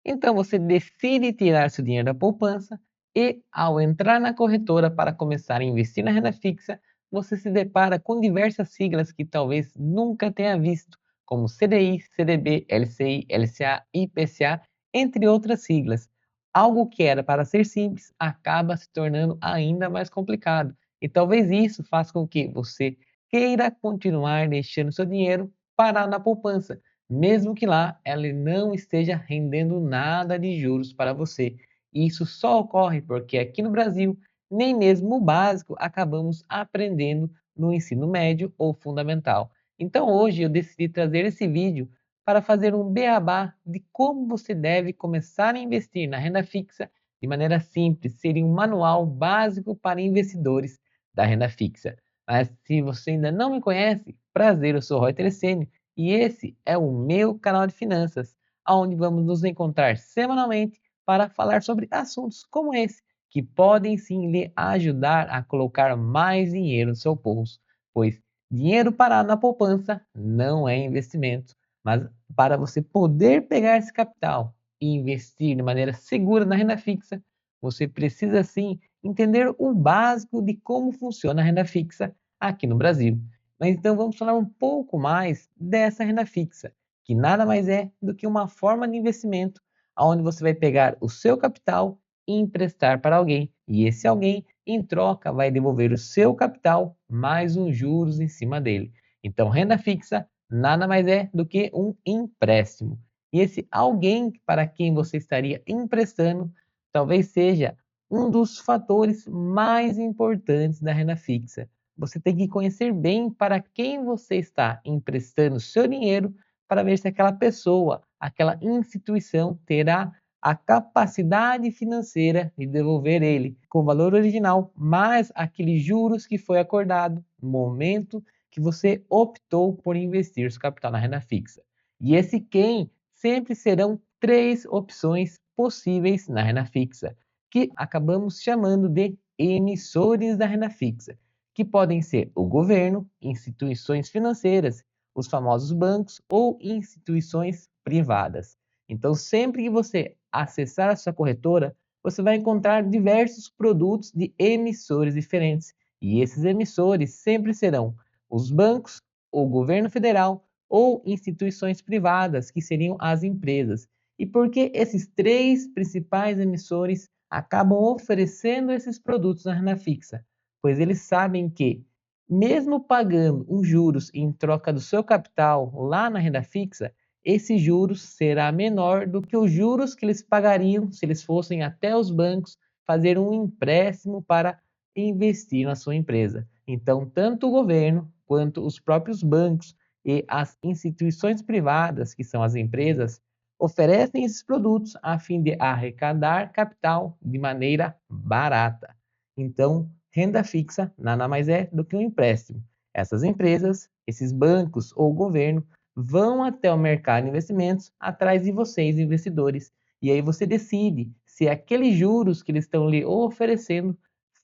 Então você decide tirar seu dinheiro da poupança e, ao entrar na corretora para começar a investir na renda fixa, você se depara com diversas siglas que talvez nunca tenha visto, como CDI, CDB, LCI, LCA, IPCA, entre outras siglas. Algo que era para ser simples acaba se tornando ainda mais complicado. E talvez isso faça com que você queira continuar deixando seu dinheiro parado na poupança, mesmo que lá ela não esteja rendendo nada de juros para você. Isso só ocorre porque aqui no Brasil, nem mesmo o básico acabamos aprendendo no ensino médio ou fundamental. Então hoje eu decidi trazer esse vídeo para fazer um beabá de como você deve começar a investir na renda fixa de maneira simples. Seria um manual básico para investidores da renda fixa. Mas se você ainda não me conhece, prazer, eu sou Roy Telecênio e esse é o meu canal de finanças, onde vamos nos encontrar semanalmente para falar sobre assuntos como esse, que podem sim lhe ajudar a colocar mais dinheiro no seu bolso, pois dinheiro parado na poupança não é investimento, mas para você poder pegar esse capital e investir de maneira segura na renda fixa, você precisa sim entender o básico de como funciona a renda fixa aqui no Brasil. Mas então vamos falar um pouco mais dessa renda fixa, que nada mais é do que uma forma de investimento onde você vai pegar o seu capital e emprestar para alguém, e esse alguém, em troca, vai devolver o seu capital mais uns juros em cima dele. Então, renda fixa nada mais é do que um empréstimo. E esse alguém para quem você estaria emprestando talvez seja um dos fatores mais importantes da renda fixa. Você tem que conhecer bem para quem você está emprestando seu dinheiro para ver se aquela pessoa, aquela instituição terá a capacidade financeira de devolver ele com o valor original, mais aqueles juros que foi acordado no momento que você optou por investir seu capital na renda fixa. E esse quem sempre serão três opções possíveis na renda fixa, que acabamos chamando de emissores da renda fixa, que podem ser o governo, instituições financeiras, os famosos bancos ou instituições privadas. Então, sempre que você acessar a sua corretora, você vai encontrar diversos produtos de emissores diferentes. E esses emissores sempre serão os bancos, o governo federal ou instituições privadas, que seriam as empresas. E por que esses três principais emissores acabam oferecendo esses produtos na renda fixa? Pois eles sabem que, mesmo pagando os juros em troca do seu capital lá na renda fixa, esse juros será menor do que os juros que eles pagariam se eles fossem até os bancos fazer um empréstimo para investir na sua empresa. Então, tanto o governo quanto os próprios bancos e as instituições privadas, que são as empresas, oferecem esses produtos a fim de arrecadar capital de maneira barata. Então, renda fixa nada mais é do que um empréstimo. Essas empresas, esses bancos ou o governo vão até o mercado de investimentos atrás de vocês, investidores. E aí você decide se aqueles juros que eles estão lhe oferecendo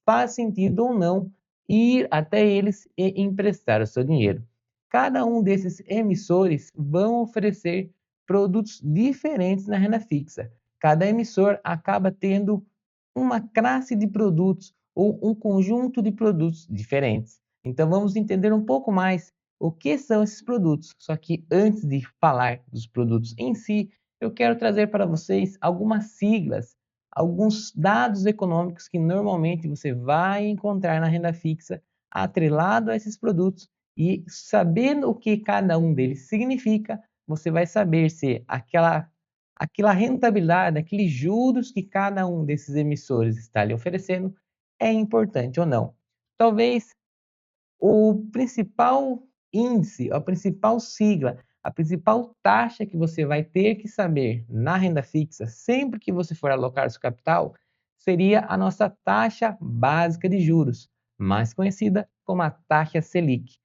faz sentido ou não ir até eles e emprestar o seu dinheiro. Cada um desses emissores vão oferecer produtos diferentes na renda fixa. Cada emissor acaba tendo uma classe de produtos ou um conjunto de produtos diferentes. Então vamos entender um pouco mais o que são esses produtos. Só que antes de falar dos produtos em si, eu quero trazer para vocês algumas siglas, alguns dados econômicos que normalmente você vai encontrar na renda fixa atrelado a esses produtos e sabendo o que cada um deles significa, você vai saber se aquela rentabilidade, aqueles juros que cada um desses emissores está lhe oferecendo é importante ou não. Talvez o principal índice, a principal sigla, a principal taxa que você vai ter que saber na renda fixa, sempre que você for alocar seu capital, seria a nossa taxa básica de juros, mais conhecida como a taxa Selic.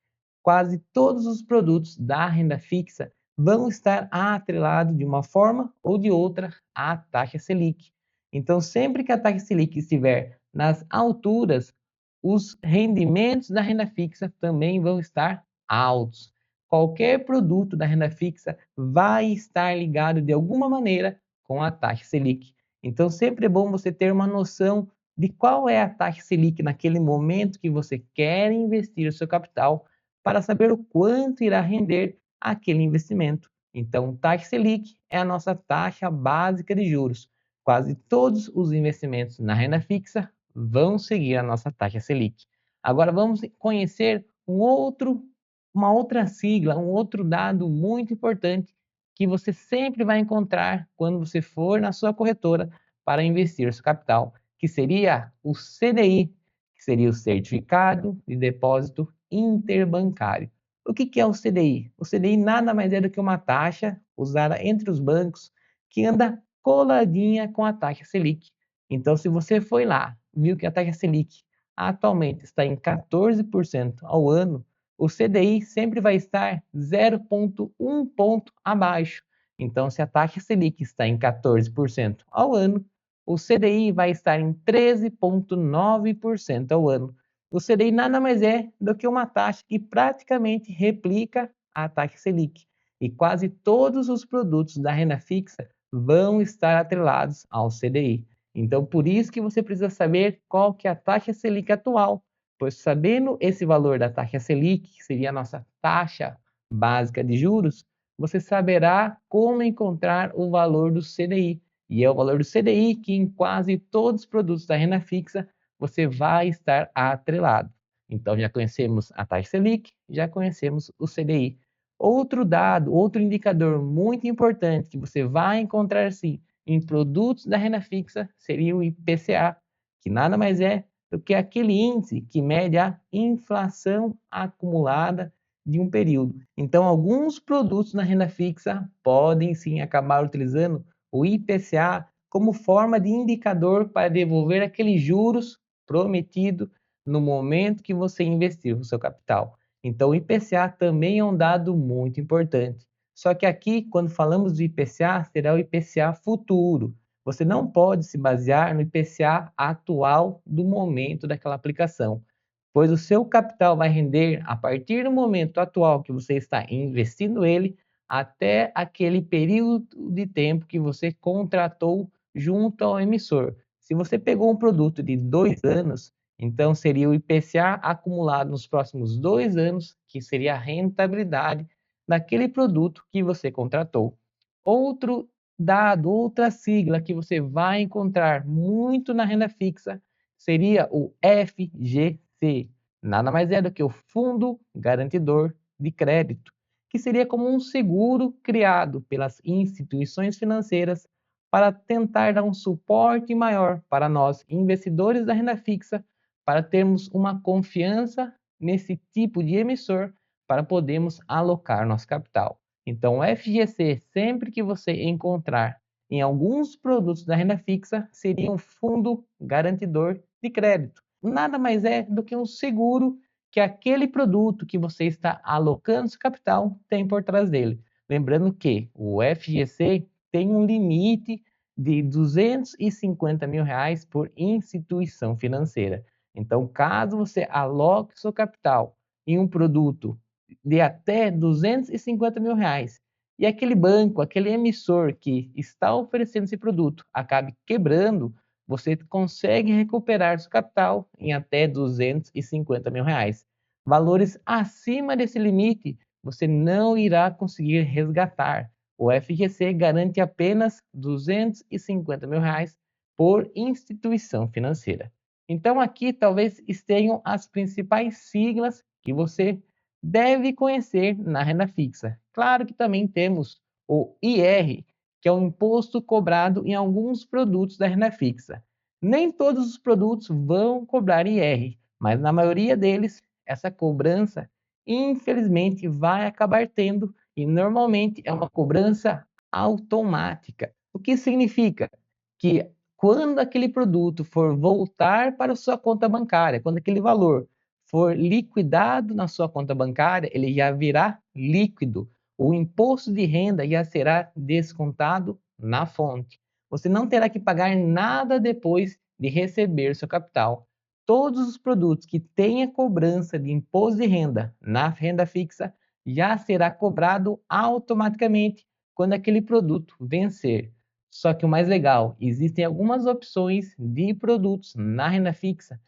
Quase todos os produtos da renda fixa vão estar atrelados de uma forma ou de outra à taxa Selic. Então, sempre que a taxa Selic estiver nas alturas, os rendimentos da renda fixa também vão estar altos. Qualquer produto da renda fixa vai estar ligado de alguma maneira com a taxa Selic. Então, sempre é bom você ter uma noção de qual é a taxa Selic naquele momento que você quer investir o seu capital para saber o quanto irá render aquele investimento. Então, taxa Selic é a nossa taxa básica de juros. Quase todos os investimentos na renda fixa vão seguir a nossa taxa Selic. Agora vamos conhecer uma outra sigla, um outro dado muito importante que você sempre vai encontrar quando você for na sua corretora para investir seu capital, que seria o CDI, que seria o Certificado de Depósito Interbancário. O que é o CDI? O CDI nada mais é do que uma taxa usada entre os bancos que anda coladinha com a taxa Selic. Então, se você foi lá, viu que a taxa Selic atualmente está em 14% ao ano, o CDI sempre vai estar 0,1 ponto abaixo. Então, se a taxa Selic está em 14% ao ano, o CDI vai estar em 13,9% ao ano. O CDI nada mais é do que uma taxa que praticamente replica a taxa Selic. E quase todos os produtos da renda fixa vão estar atrelados ao CDI. Então, por isso que você precisa saber qual que é a taxa Selic atual, pois sabendo esse valor da taxa Selic, que seria a nossa taxa básica de juros, você saberá como encontrar o valor do CDI. E é o valor do CDI que em quase todos os produtos da renda fixa você vai estar atrelado. Então, já conhecemos a taxa Selic, já conhecemos o CDI. Outro dado, outro indicador muito importante que você vai encontrar sim em produtos da renda fixa seria o IPCA, que nada mais é do que aquele índice que mede a inflação acumulada de um período. Então, alguns produtos na renda fixa podem sim acabar utilizando o IPCA como forma de indicador para devolver aqueles juros prometido no momento que você investir o seu capital. Então, o IPCA também é um dado muito importante. Só que aqui, quando falamos de IPCA, será o IPCA futuro. Você não pode se basear no IPCA atual do momento daquela aplicação, pois o seu capital vai render a partir do momento atual que você está investindo ele até aquele período de tempo que você contratou junto ao emissor. Se você pegou um produto de 2 anos, então seria o IPCA acumulado nos próximos 2 anos, que seria a rentabilidade daquele produto que você contratou. Outro dado, outra sigla que você vai encontrar muito na renda fixa seria o FGC. Nada mais é do que o Fundo Garantidor de Crédito, que seria como um seguro criado pelas instituições financeiras para tentar dar um suporte maior para nós, investidores da renda fixa, para termos uma confiança nesse tipo de emissor para podermos alocar nosso capital. Então, o FGC, sempre que você encontrar em alguns produtos da renda fixa, seria um fundo garantidor de crédito. Nada mais é do que um seguro que aquele produto que você está alocando seu capital tem por trás dele. Lembrando que o FGC tem um limite de R$ 250 mil por instituição financeira. Então, caso você aloque seu capital em um produto de até R$ 250 mil e aquele banco, aquele emissor que está oferecendo esse produto acabe quebrando, você consegue recuperar seu capital em até R$ 250 mil. Valores acima desse limite, você não irá conseguir resgatar. O FGC garante apenas R$ 250 mil por instituição financeira. Então aqui talvez estejam as principais siglas que você deve conhecer na renda fixa. Claro que também temos o IR, que é o imposto cobrado em alguns produtos da renda fixa. Nem todos os produtos vão cobrar IR, mas na maioria deles, essa cobrança, infelizmente, vai acabar tendo e normalmente é uma cobrança automática. O que significa que quando aquele produto for voltar para a sua conta bancária, quando aquele valor for liquidado na sua conta bancária, ele já virá líquido. O imposto de renda já será descontado na fonte. Você não terá que pagar nada depois de receber seu capital. Todos os produtos que tenha cobrança de imposto de renda na renda fixa já será cobrado automaticamente quando aquele produto vencer. Só que o mais legal, existem algumas opções de produtos na renda fixa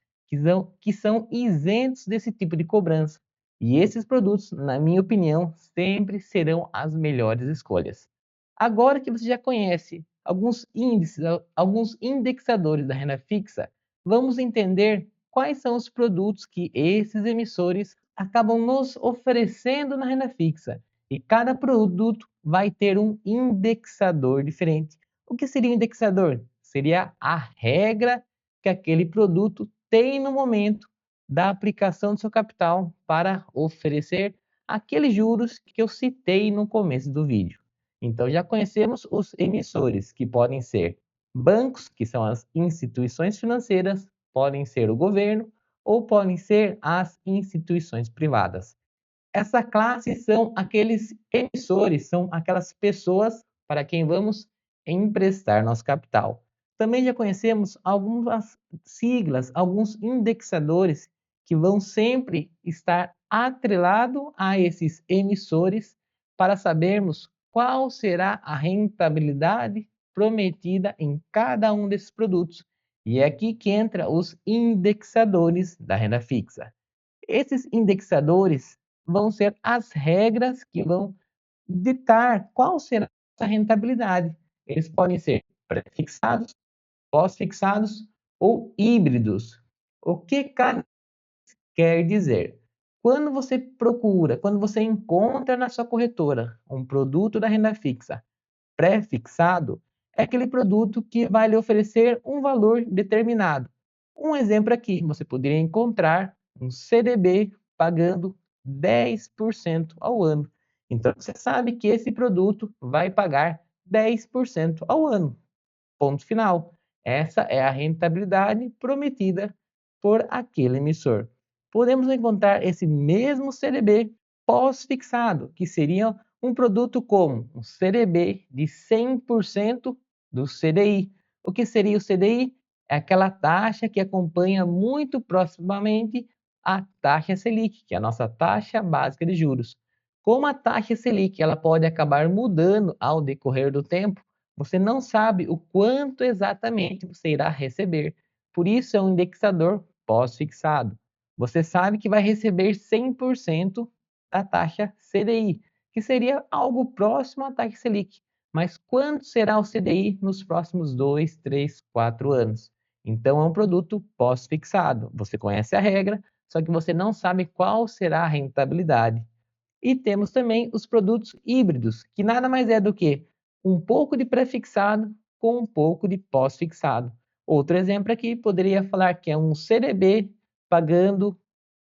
que são isentos desse tipo de cobrança. E esses produtos, na minha opinião, sempre serão as melhores escolhas. Agora que você já conhece alguns índices, alguns indexadores da renda fixa, vamos entender quais são os produtos que esses emissores acabam nos oferecendo na renda fixa. E cada produto vai ter um indexador diferente. O que seria um indexador? Seria a regra que aquele produto tem no momento da aplicação do seu capital para oferecer aqueles juros que eu citei no começo do vídeo. Então já conhecemos os emissores, que podem ser bancos, que são as instituições financeiras, podem ser o governo ou podem ser as instituições privadas. Essa classe são aqueles emissores, são aquelas pessoas para quem vamos emprestar nosso capital. Também já conhecemos algumas siglas, alguns indexadores que vão sempre estar atrelado a esses emissores para sabermos qual será a rentabilidade prometida em cada um desses produtos. E é aqui que entra os indexadores da renda fixa. Esses indexadores vão ser as regras que vão ditar qual será a rentabilidade. Eles podem ser pré-fixados, pós-fixados ou híbridos. O que cada quer dizer? Quando você encontra na sua corretora um produto da renda fixa pré-fixado, é aquele produto que vai lhe oferecer um valor determinado. Um exemplo aqui, você poderia encontrar um CDB pagando 10% ao ano. Então, você sabe que esse produto vai pagar 10% ao ano. Ponto final. Essa é a rentabilidade prometida por aquele emissor. Podemos encontrar esse mesmo CDB pós-fixado, que seria um produto como um CDB de 100% do CDI. O que seria o CDI? É aquela taxa que acompanha muito proximamente a taxa Selic, que é a nossa taxa básica de juros. Como a taxa Selic ela pode acabar mudando ao decorrer do tempo, você não sabe o quanto exatamente você irá receber. Por isso é um indexador pós-fixado. Você sabe que vai receber 100% da taxa CDI, que seria algo próximo à taxa Selic. Mas quanto será o CDI nos próximos 2, 3, 4 anos? Então é um produto pós-fixado. Você conhece a regra, só que você não sabe qual será a rentabilidade. E temos também os produtos híbridos, que nada mais é do que um pouco de pré-fixado com um pouco de pós-fixado. Outro exemplo aqui poderia falar que é um CDB pagando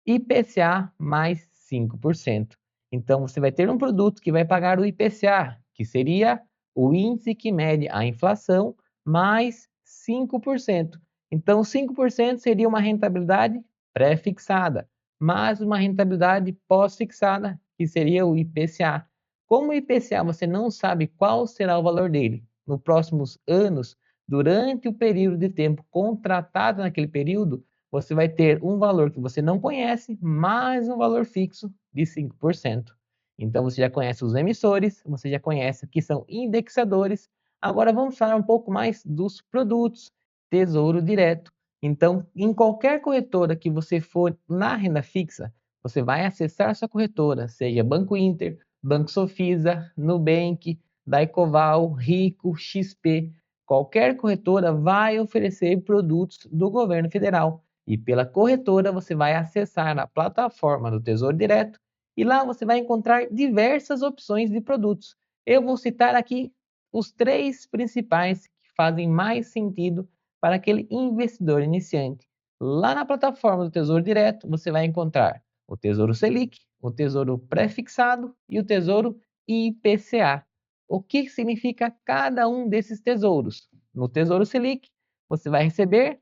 IPCA mais 5%. Então você vai ter um produto que vai pagar o IPCA, que seria o índice que mede a inflação, mais 5%. Então 5% seria uma rentabilidade pré-fixada, mais uma rentabilidade pós-fixada, que seria o IPCA. Como o IPCA você não sabe qual será o valor dele nos próximos anos, durante o período de tempo contratado naquele período, você vai ter um valor que você não conhece, mais um valor fixo de 5%. Então você já conhece os emissores, você já conhece o que são indexadores. Agora vamos falar um pouco mais dos produtos Tesouro Direto. Então, em qualquer corretora que você for na renda fixa, você vai acessar sua corretora, seja Banco Inter, Banco Sofisa, Nubank, Daicoval, Rico, XP. Qualquer corretora vai oferecer produtos do governo federal. E pela corretora você vai acessar na plataforma do Tesouro Direto e lá você vai encontrar diversas opções de produtos. Eu vou citar aqui os 3 principais que fazem mais sentido para aquele investidor iniciante. Lá na plataforma do Tesouro Direto você vai encontrar o Tesouro Selic, o Tesouro Pré-fixado e o Tesouro IPCA. O que significa cada um desses tesouros? No Tesouro Selic, você vai receber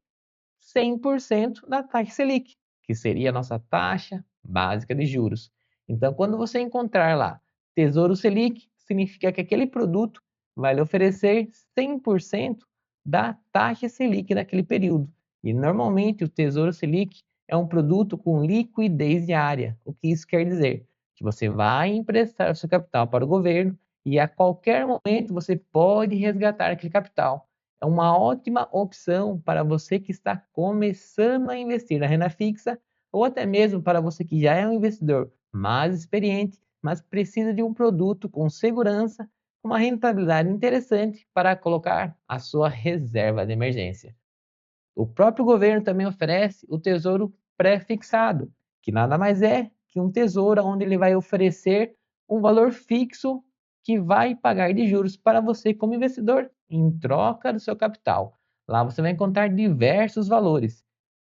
100% da taxa Selic, que seria a nossa taxa básica de juros. Então, quando você encontrar lá Tesouro Selic, significa que aquele produto vai lhe oferecer 100% da taxa Selic naquele período. E normalmente o Tesouro Selic é um produto com liquidez diária. O que isso quer dizer? Que você vai emprestar o seu capital para o governo e a qualquer momento você pode resgatar aquele capital. É uma ótima opção para você que está começando a investir na renda fixa ou até mesmo para você que já é um investidor mais experiente, mas precisa de um produto com segurança, uma rentabilidade interessante para colocar a sua reserva de emergência. O próprio governo também oferece o tesouro pré-fixado, que nada mais é que um tesouro onde ele vai oferecer um valor fixo que vai pagar de juros para você como investidor em troca do seu capital. Lá você vai encontrar diversos valores: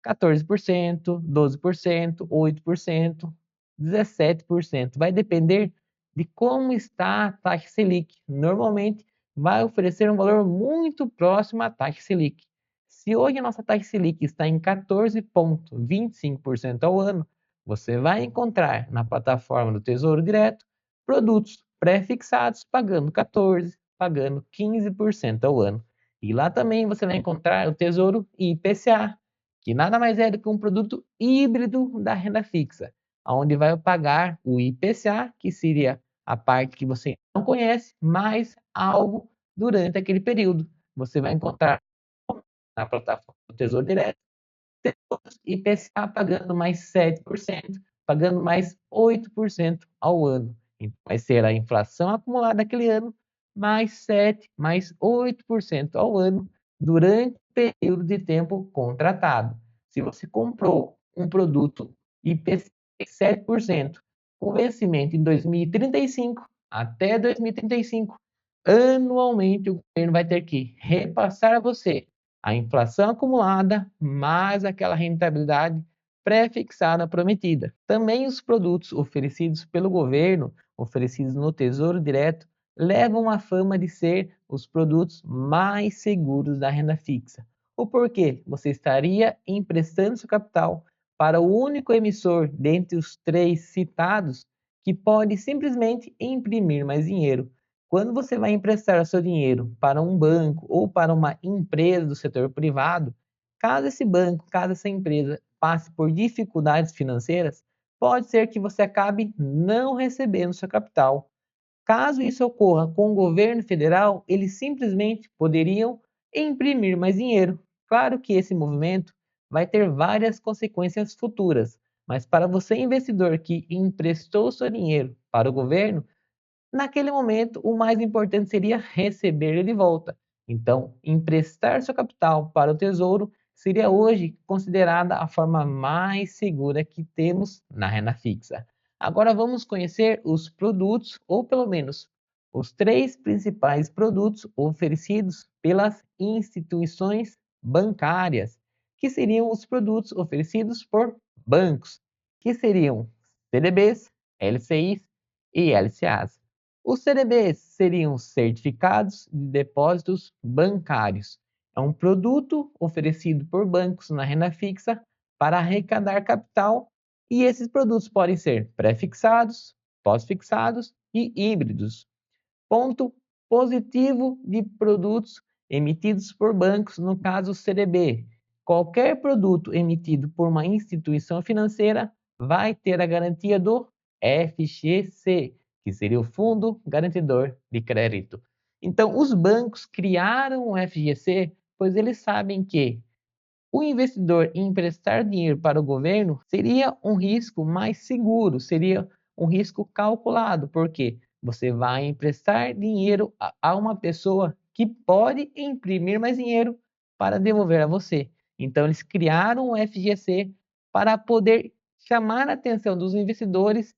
14%, 12%, 8%, 17%. Vai depender de como está a taxa Selic. Normalmente vai oferecer um valor muito próximo à taxa Selic. Se hoje a nossa taxa Selic está em 14,25% ao ano, você vai encontrar na plataforma do Tesouro Direto produtos pré-fixados pagando 14%, pagando 15% ao ano. E lá também você vai encontrar o Tesouro IPCA, que nada mais é do que um produto híbrido da renda fixa, onde vai pagar o IPCA, que seria a parte que você não conhece, mais algo durante aquele período. Você vai encontrar na plataforma do Tesouro Direto IPCA pagando mais 7%, pagando mais 8% ao ano. Então, vai ser a inflação acumulada daquele ano, mais 7, mais 8% ao ano, durante o período de tempo contratado. Se você comprou um produto IPCA 7%, com vencimento em 2035, até 2035, anualmente o governo vai ter que repassar a você a inflação acumulada mais aquela rentabilidade pré-fixada prometida. Também os produtos oferecidos pelo governo, oferecidos no Tesouro Direto, levam a fama de ser os produtos mais seguros da renda fixa. O porquê? Você estaria emprestando seu capital para o único emissor dentre os três citados que pode simplesmente imprimir mais dinheiro. Quando você vai emprestar o seu dinheiro para um banco ou para uma empresa do setor privado, caso esse banco, caso essa empresa passe por dificuldades financeiras, pode ser que você acabe não recebendo seu capital. Caso isso ocorra com o governo federal, eles simplesmente poderiam imprimir mais dinheiro. Claro que esse movimento vai ter várias consequências futuras, mas para você investidor que emprestou seu dinheiro para o governo, naquele momento, o mais importante seria receber ele de volta. Então, emprestar seu capital para o tesouro seria hoje considerada a forma mais segura que temos na renda fixa. Agora vamos conhecer os produtos, ou pelo menos os três principais produtos oferecidos pelas instituições bancárias, que seriam os produtos oferecidos por bancos, que seriam CDBs, LCIs e LCAs. Os CDBs seriam certificados de depósitos bancários. É um produto oferecido por bancos na renda fixa para arrecadar capital, e esses produtos podem ser pré-fixados, pós-fixados e híbridos. Ponto positivo de produtos emitidos por bancos, no caso CDB. Qualquer produto emitido por uma instituição financeira vai ter a garantia do FGC, que seria o Fundo Garantidor de Crédito. Então, os bancos criaram o FGC, pois eles sabem que o investidor emprestar dinheiro para o governo seria um risco mais seguro, seria um risco calculado, porque você vai emprestar dinheiro a uma pessoa que pode imprimir mais dinheiro para devolver a você. Então, eles criaram o FGC para poder chamar a atenção dos investidores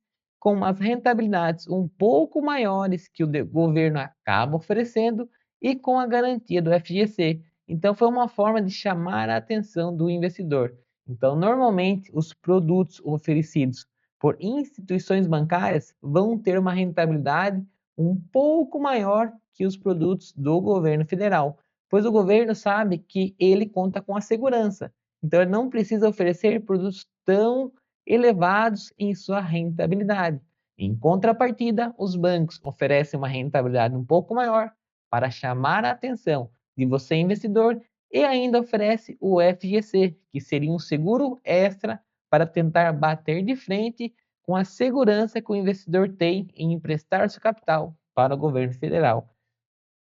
com umas rentabilidades um pouco maiores que o governo acaba oferecendo e com a garantia do FGC. Então, foi uma forma de chamar a atenção do investidor. Então, normalmente, os produtos oferecidos por instituições bancárias vão ter uma rentabilidade um pouco maior que os produtos do governo federal, pois o governo sabe que ele conta com a segurança. Então, ele não precisa oferecer produtos tão elevados em sua rentabilidade. Em contrapartida, os bancos oferecem uma rentabilidade um pouco maior para chamar a atenção de você investidor e ainda oferece o FGC, que seria um seguro extra para tentar bater de frente com a segurança que o investidor tem em emprestar seu capital para o governo federal.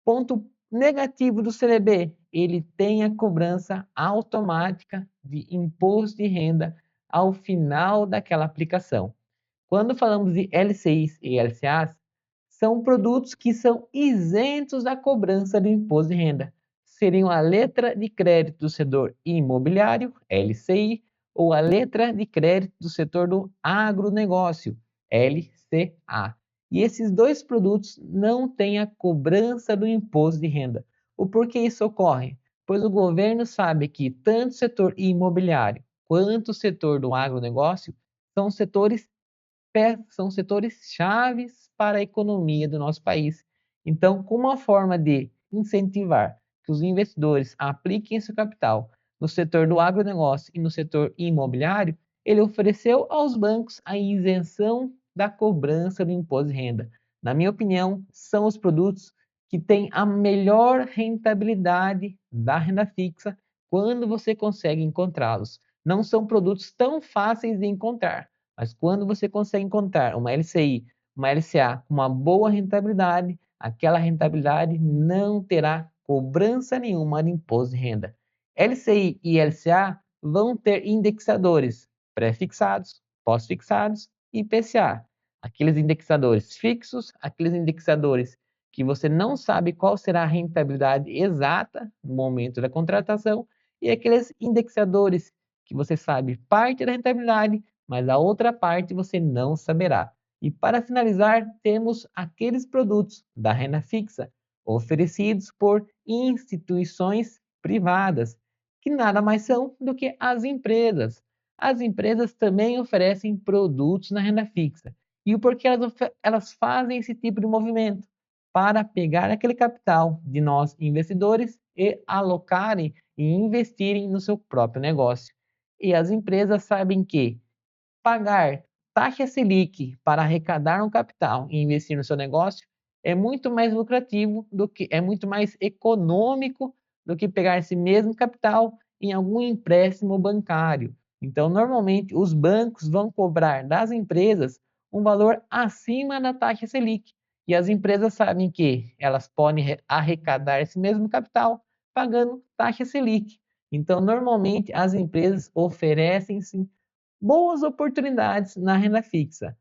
Ponto negativo do CDB, ele tem a cobrança automática de imposto de renda ao final daquela aplicação. Quando falamos de LCIs e LCAs, são produtos que são isentos da cobrança do imposto de renda. Seriam a letra de crédito do setor imobiliário, LCI, ou a letra de crédito do setor do agronegócio, LCA. E esses dois produtos não têm a cobrança do imposto de renda. O porquê isso ocorre? Pois o governo sabe que tanto o setor imobiliário quanto o setor do agronegócio são setores chaves para a economia do nosso país. Então, como uma forma de incentivar que os investidores apliquem seu capital no setor do agronegócio e no setor imobiliário, ele ofereceu aos bancos a isenção da cobrança do imposto de renda. Na minha opinião, são os produtos que têm a melhor rentabilidade da renda fixa quando você consegue encontrá-los. Não são produtos tão fáceis de encontrar, mas quando você consegue encontrar uma LCI, uma LCA com uma boa rentabilidade, aquela rentabilidade não terá cobrança nenhuma de imposto de renda. LCI e LCA vão ter indexadores pré-fixados, pós-fixados e IPCA. Aqueles indexadores fixos, aqueles indexadores que você não sabe qual será a rentabilidade exata no momento da contratação e aqueles indexadores que você sabe parte da rentabilidade, mas a outra parte você não saberá. E para finalizar, temos aqueles produtos da renda fixa oferecidos por instituições privadas, que nada mais são do que as empresas. As empresas também oferecem produtos na renda fixa. E o porquê elas fazem esse tipo de movimento? Para pegar aquele capital de nós investidores e alocarem e investirem no seu próprio negócio. E as empresas sabem que pagar taxa Selic para arrecadar um capital e investir no seu negócio é muito mais lucrativo é muito mais econômico do que pegar esse mesmo capital em algum empréstimo bancário. Então, normalmente, os bancos vão cobrar das empresas um valor acima da taxa Selic. E as empresas sabem que elas podem arrecadar esse mesmo capital pagando taxa Selic. Então, normalmente, as empresas oferecem sim boas oportunidades na renda fixa.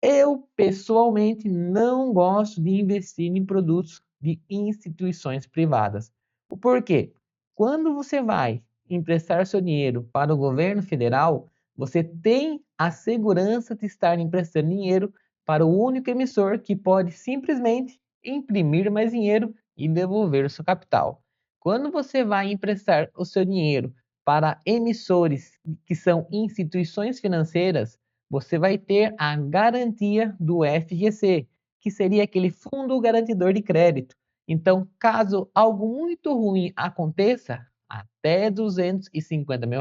Eu, pessoalmente, não gosto de investir em produtos de instituições privadas. O porquê? Quando você vai emprestar seu dinheiro para o governo federal, você tem a segurança de estar emprestando dinheiro para o único emissor que pode simplesmente imprimir mais dinheiro e devolver o seu capital. Quando você vai emprestar o seu dinheiro para emissores que são instituições financeiras, você vai ter a garantia do FGC, que seria aquele fundo garantidor de crédito. Então, caso algo muito ruim aconteça, até R$ 250 mil,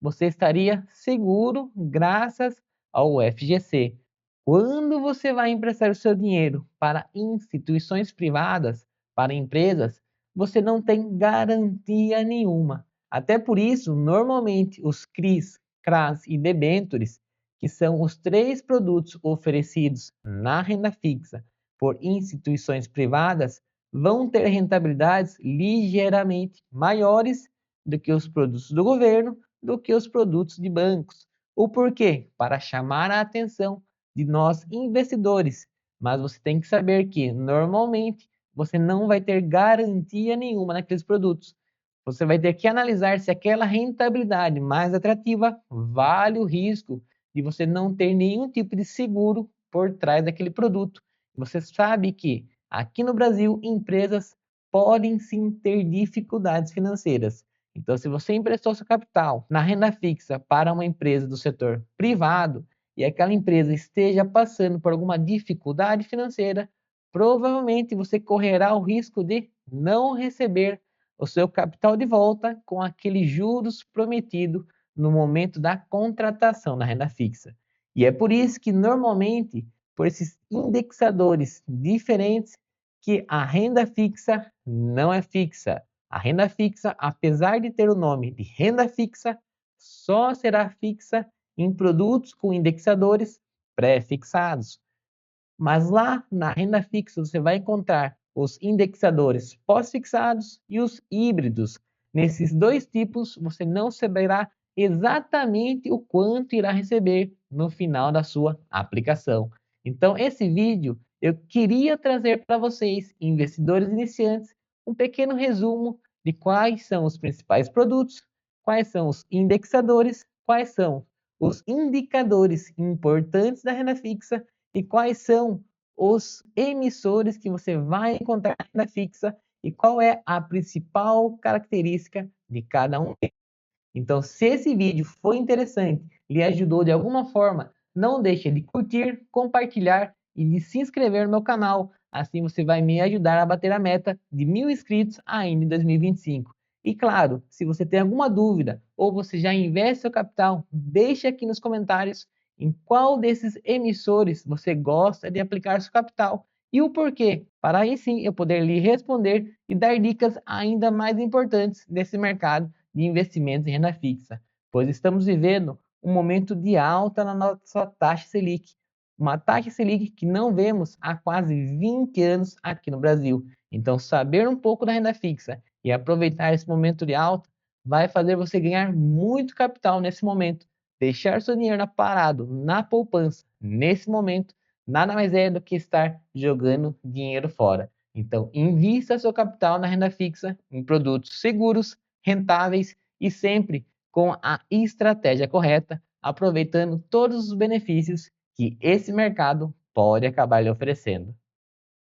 você estaria seguro graças ao FGC. Quando você vai emprestar o seu dinheiro para instituições privadas, para empresas, você não tem garantia nenhuma. Até por isso, normalmente, os CRIs, CRAs e debêntures, que são os três produtos oferecidos na renda fixa por instituições privadas, vão ter rentabilidades ligeiramente maiores do que os produtos do governo, do que os produtos de bancos. O porquê? Para chamar a atenção de nós investidores. Mas você tem que saber que, normalmente, você não vai ter garantia nenhuma naqueles produtos. Você vai ter que analisar se aquela rentabilidade mais atrativa vale o risco de você não ter nenhum tipo de seguro por trás daquele produto. Você sabe que aqui no Brasil empresas podem sim ter dificuldades financeiras. Então, se você emprestou seu capital na renda fixa para uma empresa do setor privado e aquela empresa esteja passando por alguma dificuldade financeira, provavelmente você correrá o risco de não receber o seu capital de volta com aqueles juros prometido no momento da contratação na renda fixa. E é por isso que normalmente, por esses indexadores diferentes, que a renda fixa não é fixa. A renda fixa, apesar de ter o nome de renda fixa, só será fixa em produtos com indexadores pré-fixados. Mas lá na renda fixa você vai encontrar os indexadores pós-fixados e os híbridos. Nesses dois tipos, você não saberá exatamente o quanto irá receber no final da sua aplicação. Então, esse vídeo eu queria trazer para vocês, investidores iniciantes, um pequeno resumo de quais são os principais produtos, quais são os indexadores, quais são os indicadores importantes da renda fixa e quais são os emissores que você vai encontrar na renda fixa e qual é a principal característica de cada um. Então, se esse vídeo foi interessante, lhe ajudou de alguma forma, não deixe de curtir, compartilhar e de se inscrever no meu canal. Assim você vai me ajudar a bater a meta de 1000 inscritos ainda em 2025. E claro, se você tem alguma dúvida ou você já investe seu capital, deixe aqui nos comentários em qual desses emissores você gosta de aplicar seu capital e o porquê, para aí sim eu poder lhe responder e dar dicas ainda mais importantes desse mercado de investimentos em renda fixa, pois estamos vivendo um momento de alta na nossa taxa Selic, uma taxa Selic que não vemos há quase 20 anos aqui no Brasil. Então, saber um pouco da renda fixa e aproveitar esse momento de alta vai fazer você ganhar muito capital nesse momento. Deixar seu dinheiro parado na poupança nesse momento nada mais é do que estar jogando dinheiro fora. Então, invista seu capital na renda fixa em produtos seguros, rentáveis e sempre com a estratégia correta, aproveitando todos os benefícios que esse mercado pode acabar lhe oferecendo.